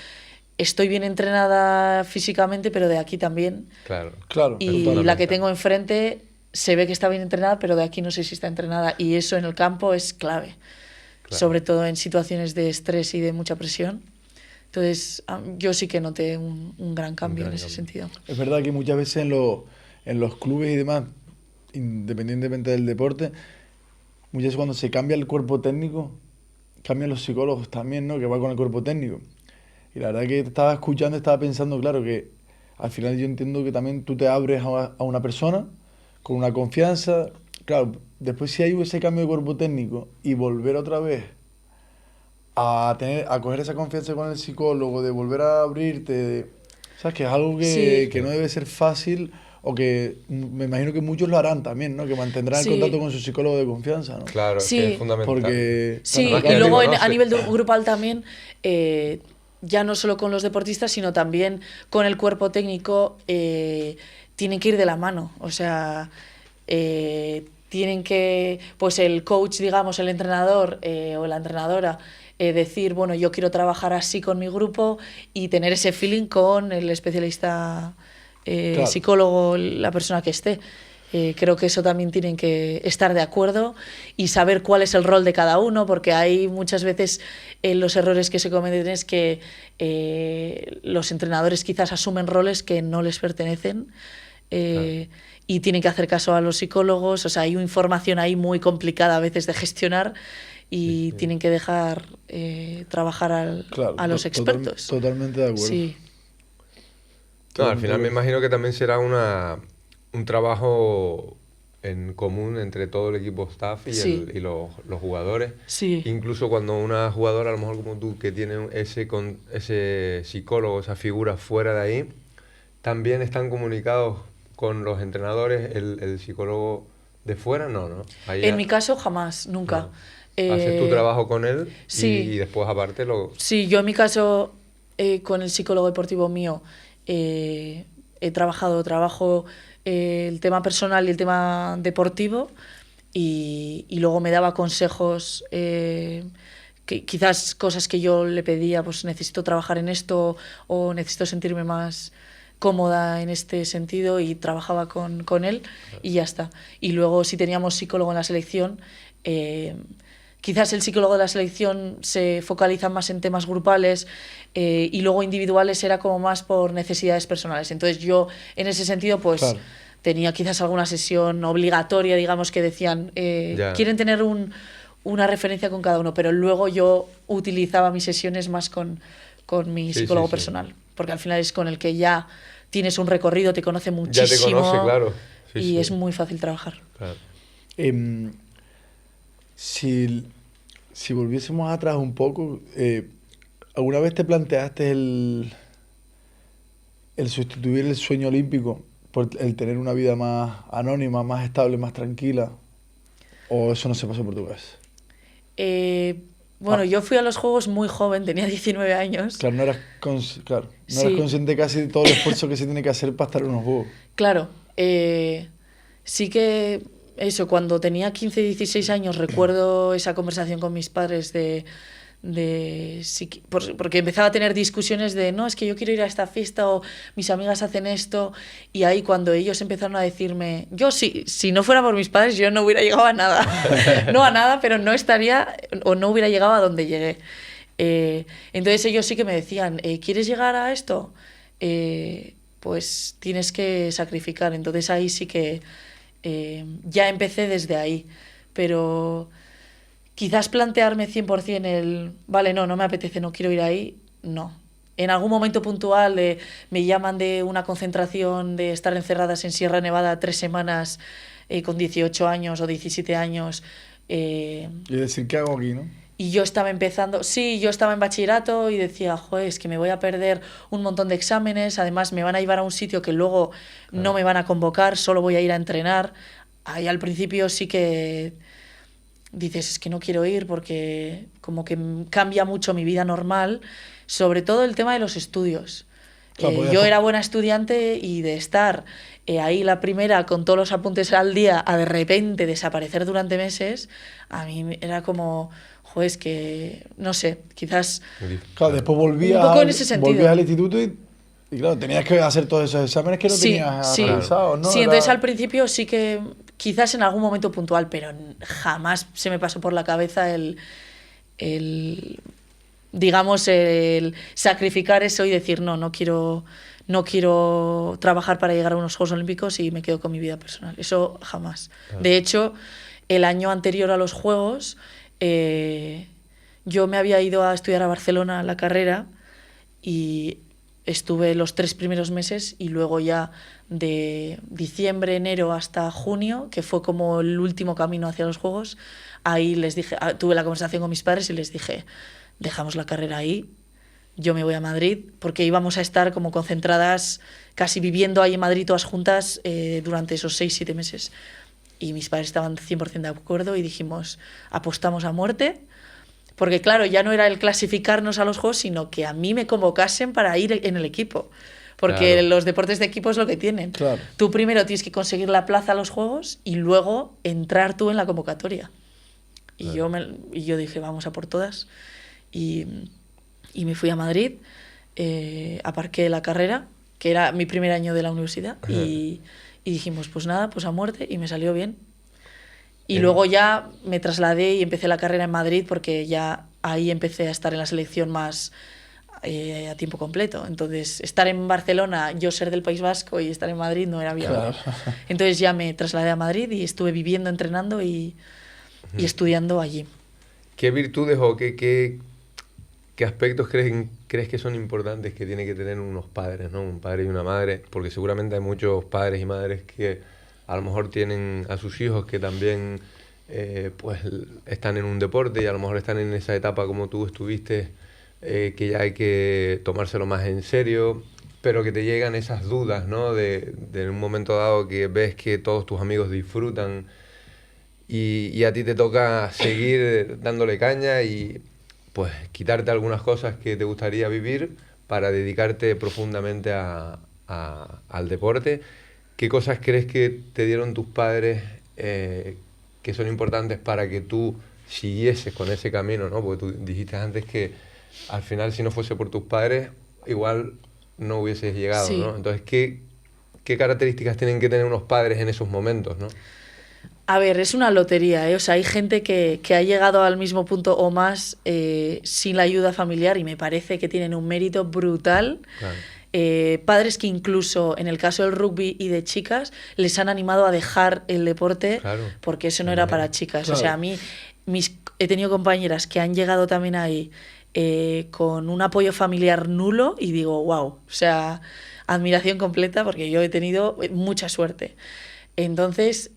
estoy bien entrenada físicamente, pero de aquí también. Claro, Claro, es Y la que fundamental. tengo enfrente se ve que está bien entrenada, pero de aquí no sé si está entrenada. Y eso en el campo es clave, Claro, sobre todo en situaciones de estrés y de mucha presión. Entonces, yo sí que noté un gran un cambio en gran ese cambio. sentido. es verdad que muchas veces en los clubes y demás, independientemente del deporte, muchas veces cuando se cambia el cuerpo técnico, cambian los psicólogos también, ¿no? Que va con el cuerpo técnico. Y la verdad que te estaba escuchando, estaba pensando, claro, que al final yo entiendo que también tú te abres a una persona con una confianza. Claro, después si hay ese cambio de cuerpo técnico y volver otra vez a coger esa confianza con el psicólogo, de volver a abrirte, ¿sabes? Que es algo Sí, que no Sí, debe ser fácil o que me imagino que muchos lo harán también, ¿no? Que mantendrán el contacto sí, con su psicólogo de confianza, ¿no? claro, es que es sí. fundamental. Porque, Sí, Además y que ya claro, te luego a conoce. nivel grupal también, ya no solo con los deportistas, sino también con el cuerpo técnico, tienen que ir de la mano. O sea, tienen que, pues el coach, digamos, el entrenador o la entrenadora, decir, bueno, yo quiero trabajar así con mi grupo y tener ese feeling con el especialista, claro. psicólogo, la persona que esté. Creo que eso también tienen que estar de acuerdo y saber cuál es el rol de cada uno, porque hay muchas veces los errores que se cometen es que los entrenadores quizás asumen roles que no les pertenecen Claro. y tienen que hacer caso a los psicólogos. O sea, hay una información ahí muy complicada a veces de gestionar Sí, y sí. tienen que dejar trabajar Claro, a los expertos. totalmente de acuerdo. Sí, No, al Totalmente de final me acuerdo. imagino que también será un trabajo en común entre todo el equipo staff sí, y los jugadores. sí, Incluso cuando una jugadora, a lo mejor como tú, que tiene ese psicólogo, esa figura fuera de ahí, también están comunicados con los entrenadores, el psicólogo de fuera no, ¿no? Ahí En mi caso, jamás, nunca. haces tu trabajo con él sí. y después aparte lo... Sí, yo en mi caso, con el psicólogo deportivo mío, trabajo el tema personal y el tema deportivo y luego me daba consejos, quizás cosas que yo le pedía, pues necesito trabajar en esto o necesito sentirme más cómoda en este sentido y trabajaba con él y ya está. Y luego si teníamos psicólogo en la selección, quizás el psicólogo de la selección se focaliza más en temas grupales y luego individuales era como más por necesidades personales. Entonces yo en ese sentido pues Claro. tenía quizás alguna sesión obligatoria, digamos, que decían, Ya. quieren tener una referencia con cada uno, pero luego yo utilizaba mis sesiones más con mi Sí, psicólogo sí. personal, porque al final es con el que ya tienes un recorrido, te conoce Ya muchísimo te conoce, claro. Sí, y sí. es muy fácil trabajar. Claro. Em, si, si volviésemos atrás un poco, ¿alguna vez te planteaste el sustituir el sueño olímpico por el tener una vida más anónima, más estable, más tranquila? ¿O eso no se pasó por tu cabeza? Bueno, Ah. yo fui a los Juegos muy joven, tenía 19 años. Claro, no eras, claro, no eras Sí. consciente casi de todo el esfuerzo que se tiene que hacer para estar en unos juegos. Claro, sí que eso, cuando tenía 15, 16 años, recuerdo esa conversación con mis padres porque empezaba a tener discusiones de, no, es que yo quiero ir a esta fiesta o mis amigas hacen esto, y ahí cuando ellos empezaron a decirme, yo sí, si no fuera por mis padres yo no hubiera llegado a nada, no a nada, pero no estaría o no hubiera llegado a donde llegué. Entonces ellos sí que me decían, ¿quieres llegar a esto? Pues tienes que sacrificar. Entonces ahí sí que ya empecé desde ahí. Pero quizás plantearme 100% vale, no me apetece, no quiero ir ahí, no. En algún momento puntual me llaman de una concentración de estar encerradas en Sierra Nevada 3 semanas con 18 años o 17 años. Y decir, ¿qué hago aquí, no? Y yo estaba empezando, sí, yo estaba en bachillerato y decía, joder, es que me voy a perder un montón de exámenes, además me van a llevar a un sitio que luego no me van a convocar, solo voy a ir a entrenar. Ahí al principio sí que dices, es que no quiero ir porque como que cambia mucho mi vida normal, sobre todo el tema de los estudios. Claro, Yo era buena estudiante y de estar ahí la primera con todos los apuntes al día a de repente desaparecer durante meses, a mí era como, joder, es que, no sé, quizás... Claro, después Un poco en ese sentido. volvías al instituto y claro, tenías que hacer todos esos exámenes que no tenías realizados, ¿no? Sí, Era- entonces al principio sí que quizás en algún momento puntual, pero jamás se me pasó por la cabeza digamos, el sacrificar eso y decir, no quiero trabajar para llegar a unos Juegos Olímpicos y me quedo con mi vida personal. Eso jamás. Claro. De hecho, el año anterior a los Juegos, yo me había ido a estudiar a Barcelona la carrera y estuve los 3 primeros meses y luego ya de diciembre, enero hasta junio, que fue como el último camino hacia los Juegos, ahí les dije, tuve la conversación con mis padres y les dije, dejamos la carrera ahí, yo me voy a Madrid, porque íbamos a estar como concentradas, casi viviendo ahí en Madrid todas juntas durante esos 6-7 meses. Y mis padres estaban 100% de acuerdo y dijimos, apostamos a muerte. Porque claro, ya no era el clasificarnos a los Juegos, sino que a mí me convocasen para ir en el equipo. Porque Claro. los deportes de equipo es lo que tienen. Claro. Tú primero tienes que conseguir la plaza a los Juegos y luego entrar tú en la convocatoria. Y yo dije, vamos a por todas. Y me fui a Madrid, aparqué la carrera, que era mi primer año de la universidad, y dijimos, pues nada, pues a muerte, y me salió bien. Y luego ya me trasladé y empecé la carrera en Madrid porque ya ahí empecé a estar en la selección más a tiempo completo. Entonces, estar en Barcelona, yo ser del País Vasco y estar en Madrid no era viable. Claro. Entonces ya me trasladé a Madrid y estuve viviendo, entrenando y estudiando allí. ¿Qué virtudes o qué aspectos crees que son importantes que tienen que tener unos padres, ¿no? Un padre y una madre, porque seguramente hay muchos padres y madres que a lo mejor tienen a sus hijos que también pues están en un deporte y a lo mejor están en esa etapa como tú estuviste, que ya hay que tomárselo más en serio, pero que te llegan esas dudas, ¿no? De un momento dado que ves que todos tus amigos disfrutan y a ti te toca seguir dándole caña y pues quitarte algunas cosas que te gustaría vivir para dedicarte profundamente al deporte. ¿Qué cosas crees que te dieron tus padres que son importantes para que tú siguieses con ese camino, ¿no? Porque tú dijiste antes que al final, si no fuese por tus padres, igual no hubieses llegado, Sí. ¿no? Entonces, ¿qué características tienen que tener unos padres en esos momentos, ¿no? A ver, es una lotería, ¿eh? O sea, hay gente que ha llegado al mismo punto o más sin la ayuda familiar y me parece que tienen un mérito brutal. Claro. Padres que incluso en el caso del rugby y de chicas les han animado a dejar el deporte Claro. porque eso no era para chicas. Claro. O sea, a mí he tenido compañeras que han llegado también ahí con un apoyo familiar nulo y digo, wow, o sea, admiración completa porque yo he tenido mucha suerte. Entonces,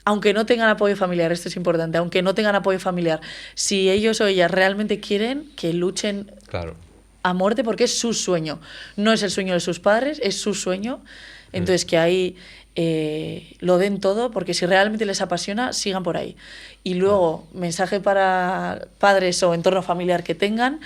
aunque no tengan apoyo familiar, esto es importante, aunque no tengan apoyo familiar, si ellos o ellas realmente quieren, que luchen Claro. a muerte porque es su sueño. No es el sueño de sus padres, es su sueño. Entonces, que ahí lo den todo, porque si realmente les apasiona, sigan por ahí. Y luego, mensaje para padres o entorno familiar que tengan,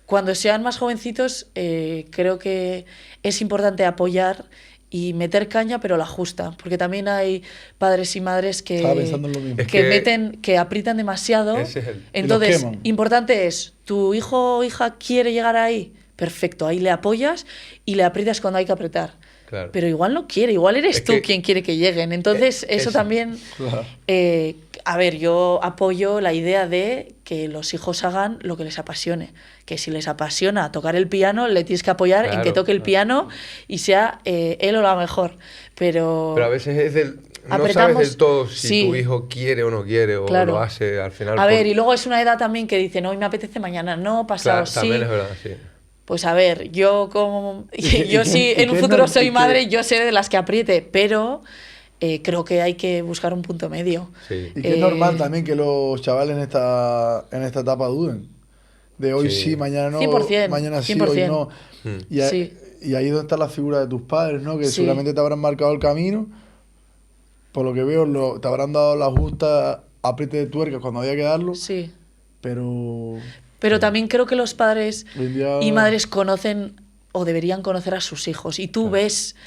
cuando sean más jovencitos, creo que es importante apoyar y meter caña, pero la justa, porque también hay padres y madres Estaba pensando en lo mismo. Es que que- meten, que aprietan demasiado. Ese es el- Entonces, queman. importante es, tu hijo o hija quiere llegar ahí, perfecto, ahí le apoyas y le aprietas cuando hay que apretar. Claro. Pero igual no quiere, igual eres Es tú que- quien quiere que lleguen. Entonces, eso eso. también... Claro. A ver, yo apoyo la idea de que los hijos hagan lo que les apasione. Que si les apasiona tocar el piano, le tienes que apoyar en Claro, que toque el claro. piano y sea él o la mejor. Pero Pero a veces es no apretamos- sabes del todo si sí. tu hijo quiere o no quiere o Claro. lo hace al final. A ver, por- y luego es una edad también que dice, no, hoy me apetece mañana, no, pasado, Claro, sí. también es verdad, sí. Pues a ver, yo como... yo y sí, qué- en y un qué futuro no- soy y qué- madre, yo sé de las que apriete, pero creo que hay que buscar un punto medio. Sí. Y que es normal también que los chavales en esta etapa duden. De hoy Sí. sí, mañana no, 100%, mañana sí, 100%. hoy no. Y, Sí. y ahí es donde está la figura de tus padres, ¿no? Que Sí. seguramente te habrán marcado el camino. Por lo que veo, te habrán dado la justa apriete de tuerca cuando había que darlo. Sí. Pero Pero también creo que los padres hoy en día- y madres conocen o deberían conocer a sus hijos. Y tú ves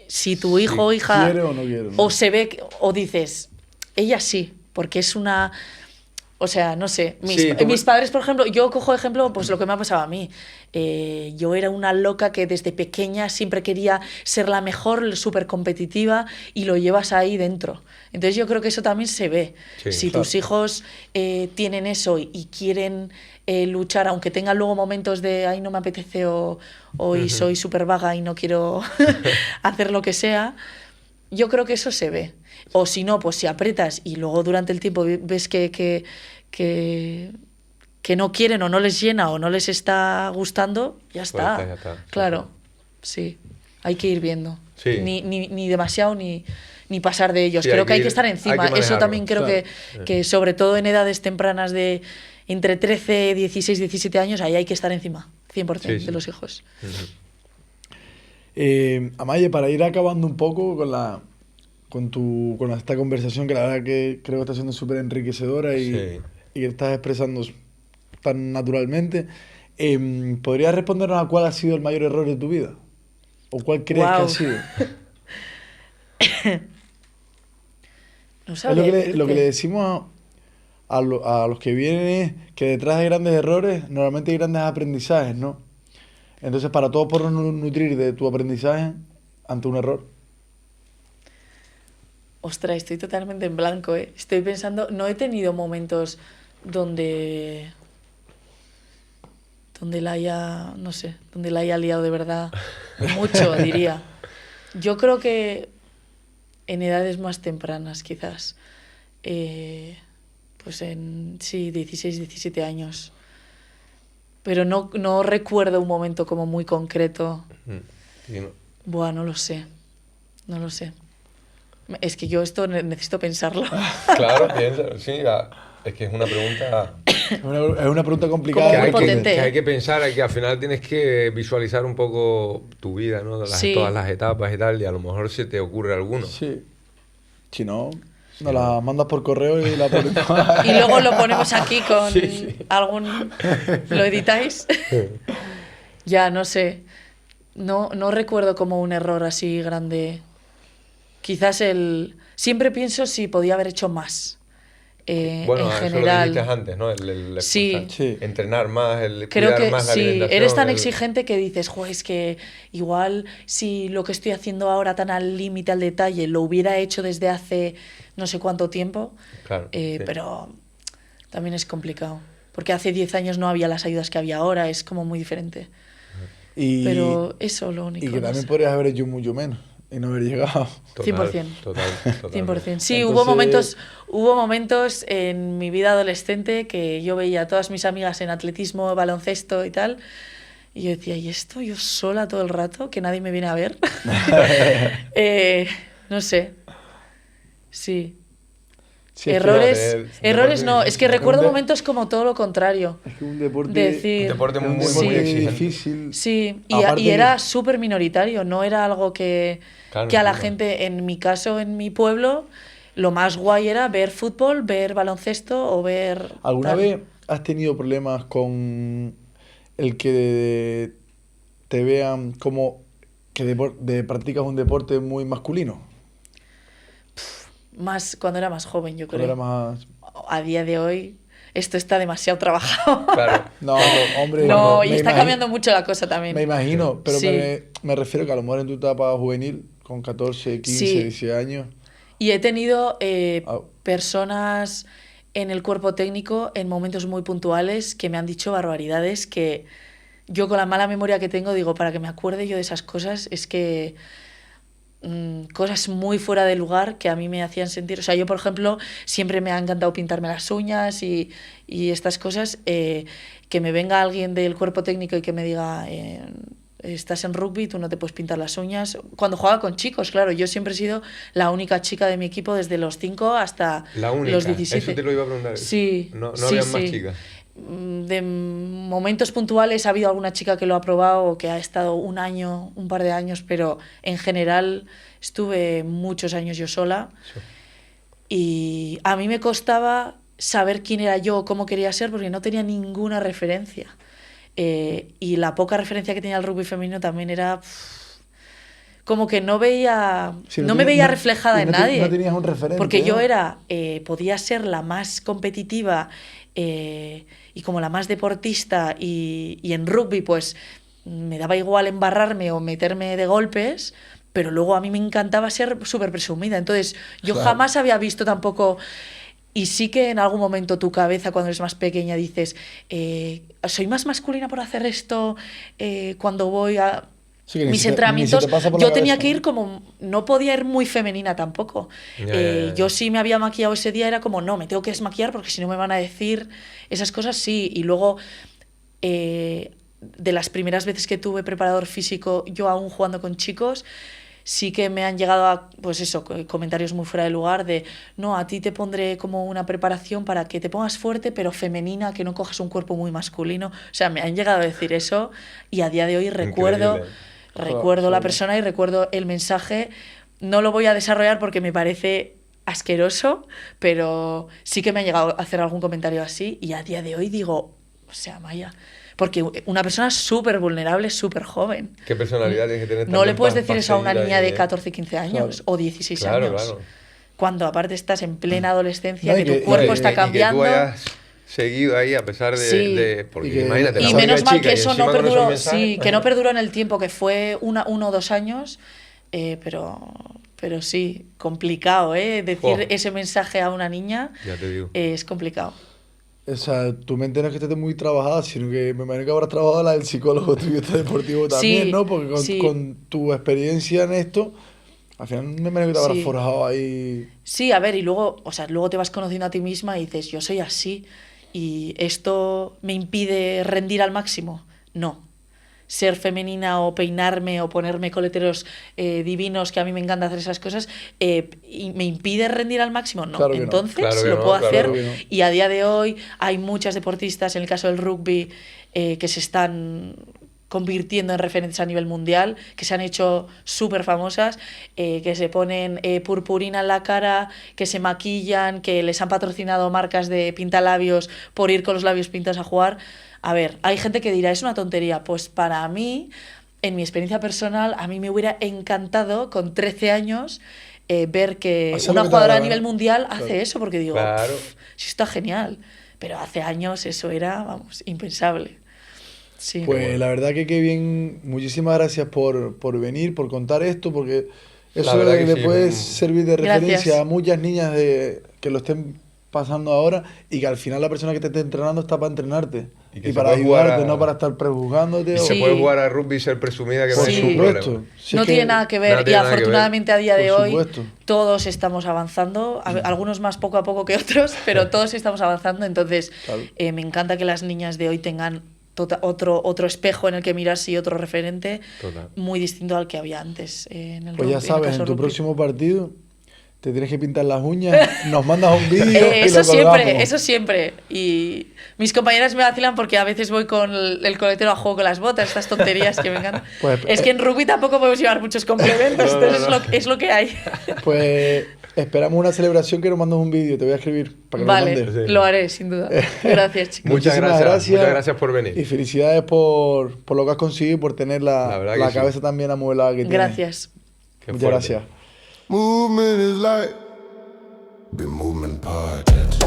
si tu hijo o hija quiere o no quiere, ¿no? o se ve o dices, ella sí, porque es una... O sea, no sé, Sí, tú- mis padres, por ejemplo, yo cojo de ejemplo pues lo que me ha pasado a mí. Yo era una loca que desde pequeña siempre quería ser la mejor, súper competitiva y lo llevas ahí dentro. Entonces yo creo que eso también se ve. Sí, Si claro. tus hijos tienen eso y quieren luchar, aunque tengan luego momentos de, ay, no me apetece o hoy soy súper vaga y no quiero hacer lo que sea, yo creo que eso se ve. O si no, pues si aprietas y luego durante el tiempo ves que no quieren o no les llena o no les está gustando, ya está. Pues ya está, sí, Claro, sí. Hay que ir viendo. Sí. Ni demasiado ni pasar de ellos. Sí, creo que hay que ir- estar hay encima. que Eso manejarlo, también creo claro. que sobre todo en edades tempranas de entre 13, 16, 17 años, ahí hay que estar encima, 100% Sí, sí. de los hijos. Amaye, para ir acabando un poco con esta conversación, que la verdad que creo que está siendo súper enriquecedora y, Sí. y que estás expresando tan naturalmente, ¿podrías respondernos a cuál ha sido el mayor error de tu vida? ¿O cuál crees que ha Guau. sido? No Es sabría lo que decirte. le decimos a los que vienen es que detrás de grandes errores normalmente hay grandes aprendizajes, ¿no? Entonces, para todos podernos nutrir de tu aprendizaje ante un error. Ostras, estoy totalmente en blanco, ¿eh? Estoy pensando, no he tenido momentos donde la haya, no sé, donde la haya liado de verdad mucho, diría. Yo creo que en edades más tempranas, quizás, pues sí, 16, 17 años. Pero no recuerdo un momento como muy concreto. Y no- Buah, no lo sé. No lo sé. Es que yo esto necesito pensarlo. Claro, piensa, sí, es que es una pregunta Es una pregunta complicada. Como que muy hay que, potente. que hay que pensar, que al final tienes que visualizar un poco tu vida, ¿no? Sí. Todas las etapas y tal, y a lo mejor se te ocurre alguno. Sí. Si no, nos la mandas por correo y la ponemos. Y luego lo ponemos aquí con algún... ¿Lo editáis? Ya, no sé. No recuerdo como un error así grande. Quizás siempre pienso si podía haber hecho más. Bueno, en eso general. lo dijiste antes, ¿no? El Sí. esforzar, entrenar más, el Creo cuidar que más la sí, alimentación. eres tan exigente que dices, jo, es que igual si lo que estoy haciendo ahora tan al límite, al detalle, lo hubiera hecho desde hace no sé cuánto tiempo, Claro, sí. pero también es complicado. Porque hace 10 años no había las ayudas que había ahora, es como muy diferente. Pero eso lo único. Y que no también sé. podrías haber hecho mucho menos y no haber llegado. 100%. Total. 100%. Sí, Entonces- hubo momentos en mi vida adolescente que yo veía a todas mis amigas en atletismo, baloncesto y tal, y yo decía, ¿y esto yo sola todo el rato? Que nadie me viene a ver. No sé. Sí. Sí, es que Errores, no, errores no, es que recuerdo de- momentos como todo lo contrario. Es que un deporte, Decir, Un deporte es un muy, deporte muy exigente. difícil. sí, Aparte y era que- súper minoritario, no era algo que Claro, a la encima. gente, en mi caso, en mi pueblo, lo más guay era ver fútbol, ver baloncesto o ver... ¿Alguna tal. vez has tenido problemas con el que te vean como que practicas un deporte muy masculino? Más cuando era más joven, yo Cuando era creo. más... A día de hoy, esto está demasiado trabajado. Claro. No, hombre, No, y me está imagi- cambiando mucho la cosa también. Me imagino, pero Sí. me refiero que a lo mejor en tu etapa juvenil, con 14, 15, Sí. 16 años... Y he tenido Ah. personas en el cuerpo técnico en momentos muy puntuales que me han dicho barbaridades que yo con la mala memoria que tengo digo, para que me acuerde yo de esas cosas, es que cosas muy fuera de lugar que a mí me hacían sentir... O sea, yo, por ejemplo, siempre me ha encantado pintarme las uñas y estas cosas. Que me venga alguien del cuerpo técnico y que me diga... estás en rugby, tú no te puedes pintar las uñas. Cuando jugaba con chicos, claro, yo siempre he sido la única chica de mi equipo desde los 5 hasta La única. los 17. Eso te lo iba a preguntar. Sí. No sí, había sí. más chicas. De momentos puntuales ha habido alguna chica que lo ha probado o que ha estado un año, un par de años, pero en general estuve muchos años yo sola. Sí. Y a mí me costaba saber quién era yo o cómo quería ser porque no tenía ninguna referencia. Y la poca referencia que tenía el rugby femenino también era como que no veía, Sí, no me veía reflejada y en no nadie. No tenías un referente. Porque yo ¿no? era, podía ser la más competitiva y como la más deportista y en rugby pues me daba igual embarrarme o meterme de golpes, pero luego a mí me encantaba ser súper presumida. Entonces yo Claro. jamás había visto tampoco... Y sí que en algún momento tu cabeza, cuando eres más pequeña, dices, soy más masculina por hacer esto, cuando voy a Sí, que ni mis se te- entrenamientos, ni se te pasa por yo la tenía cabeza, que ir ¿no? como, no podía ir muy femenina tampoco. Ya. Yo sí me había maquillado ese día, era como, no, me tengo que desmaquillar porque si no me van a decir esas cosas, sí. Y luego, de las primeras veces que tuve preparador físico, yo aún jugando con chicos, sí que me han llegado a, pues eso, comentarios muy fuera de lugar de, no, a ti te pondré como una preparación para que te pongas fuerte, pero femenina, que no cojas un cuerpo muy masculino. O sea, me han llegado a decir eso y a día de hoy recuerdo Increíble. la persona y recuerdo el mensaje. No lo voy a desarrollar porque me parece asqueroso, pero sí que me han llegado a hacer algún comentario así y a día de hoy digo, o sea, Maya... Porque una persona súper vulnerable, súper joven. ¿Qué personalidad tienes que tener? No le puedes también decir eso a una para niña de seguir ahí? 14, 15 años Claro. o 16 Claro, años. claro. Cuando aparte estás en plena adolescencia, No, y que tu que- cuerpo y está cambiando. Y que tú hayas seguido ahí a pesar de... Sí. porque Y que- imagínate, la Y única menos mal chica que y eso encima no con esos perduró, mensajes, sí, que no imagínate. perduró en el tiempo, que fue 1 o 2 años, pero sí, complicado, ¿eh? Decir Jo. ese mensaje a una niña Ya te digo. es complicado. O sea, tu mente no es que esté muy trabajada, sino que me imagino que habrás trabajado la del psicólogo tuyo deportivo también, Sí, ¿no? Porque sí. con tu experiencia en esto, al final me imagino que te habrás Sí. forjado ahí. Sí, a ver, y luego, o sea, luego te vas conociendo a ti misma y dices, yo soy así y esto me impide rendir al máximo. No. Ser femenina o peinarme o ponerme coleteros divinos, que a mí me encanta hacer esas cosas, y me impide rendir al máximo. No, Claro que no. entonces Claro que lo no, puedo claro hacer. que no. Y a día de hoy hay muchas deportistas, en el caso del rugby, que se están convirtiendo en referentes a nivel mundial, que se han hecho súper famosas, que se ponen purpurina en la cara, que se maquillan, que les han patrocinado marcas de pintalabios por ir con los labios pintados a jugar. A ver, hay gente que dirá, es una tontería. Pues para mí, en mi experiencia personal, a mí me hubiera encantado con 13 años ver que Hacer una lo que te jugadora da a la nivel gana. mundial Claro. hace eso, porque digo, Claro. sí está genial. Pero hace años eso era, vamos, impensable. Sí. Pues la verdad que qué bien, muchísimas gracias por venir, por contar esto, porque La eso verdad que le sí, puede un- servir de referencia Gracias. a muchas niñas que lo estén pasando ahora y que al final la persona que te esté entrenando está para entrenarte Y que y se para puede jugar ayudarte, a- no para estar prejuzgándote. Y o- se Sí. puede jugar a rugby y ser presumida que Por no hay Sí. ningún supuesto. problema. Si No es que- tiene nada que ver nada y tiene nada que ver. afortunadamente a día de Por hoy supuesto. todos estamos avanzando, algunos más poco a poco que otros, pero todos estamos avanzando, entonces Claro. me encanta que las niñas de hoy tengan otro espejo en el que mirarse y otro referente Total. muy distinto al que había antes en el Pues ya en el sabes, caso en tu rugby. próximo partido te tienes que pintar las uñas, nos mandas un vídeo y Eso lo colgamos. siempre, eso siempre. Y mis compañeras me vacilan porque a veces voy con el coletero a juego con las botas, estas tonterías que me encantan. Pues, Es que en rugby tampoco podemos llevar muchos complementos, No, no, entonces no. es lo que hay. Pues esperamos una celebración que nos mandes un vídeo, te voy a escribir para que Vale, lo mandes. Sí. lo haré, sin duda. Gracias, chicos. Muchas Muchísimas muchas gracias por venir. Y felicidades por lo que has conseguido y por tener La la, verdad que la sí. cabeza tan bien amueblada que tienes. Gracias. Qué Muchas fuerte. gracias. Movement is like been movement parts.